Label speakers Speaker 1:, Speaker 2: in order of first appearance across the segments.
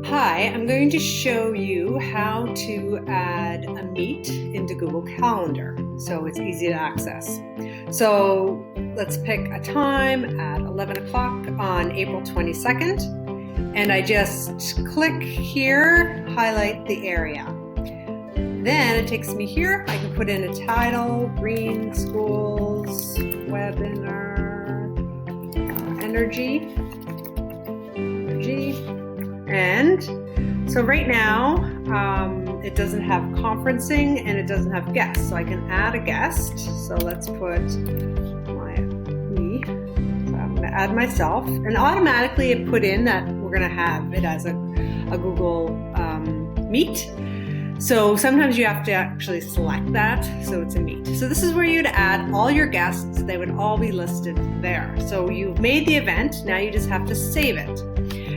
Speaker 1: Hi, I'm going to show you how to add a meet into Google Calendar so it's easy to access. So let's pick a time at 11 o'clock on April 22nd, and I just click here, highlight the area. Then it takes me here. I can put in a title, Green Schools Webinar Energy. And so right now it doesn't have conferencing and it doesn't have guests, so I can add a guest. So let's put me. So I'm going to add myself, and automatically it put in that we're going to have it as a Google Meet. So sometimes you have to actually select that so it's a meet. So this is where you'd add all your guests. They would all be listed there. So you've made the event, now you just have to save it.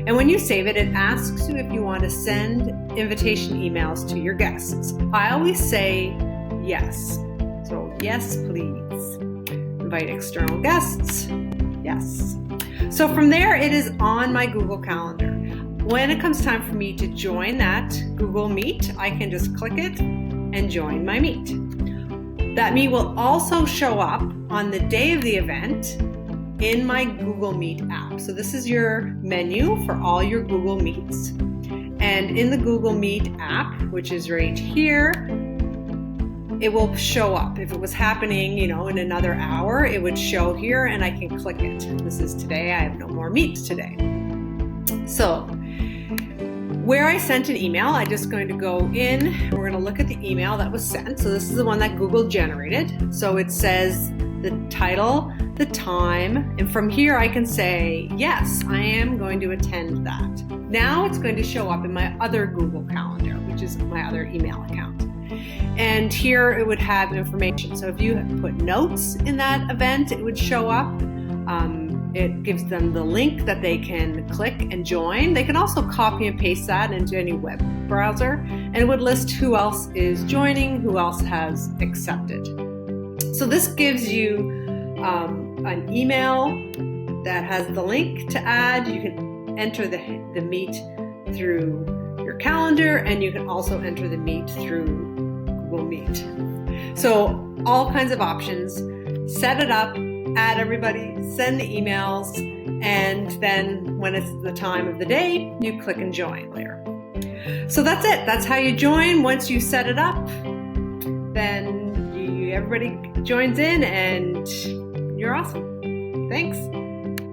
Speaker 1: And when you save it, it asks you if you want to send invitation emails to your guests. I always say yes. So yes, please. Invite external guests. Yes. So from there, it is on my Google Calendar. When it comes time for me to join that Google Meet, I can just click it and join my meet. That meet will also show up on the day of the event in my Google Meet app. So this is your menu for all your Google Meets. And in the Google Meet app, which is right here, it will show up. If it was happening, in another hour, it would show here and I can click it. This is today, I have no more meets today. So where I sent an email, I'm just going to go in and we're going to look at the email that was sent. So this is the one that Google generated. So it says the title, the time, and from here I can say, yes, I am going to attend that. Now it's going to show up in my other Google Calendar, which is my other email account. And here it would have information. So if you put notes in that event, it would show up. It gives them the link that they can click and join. They can also copy and paste that into any web browser, and it would list who else is joining, who else has accepted. So this gives you an email that has the link to add. You can enter the meet through your calendar, and you can also enter the meet through Google Meet. So all kinds of options. Set it up, add everybody, send the emails, and then when it's the time of the day, you click and join later. So that's it. That's how you join. Once you set it up, then everybody joins in and you're awesome. Thanks.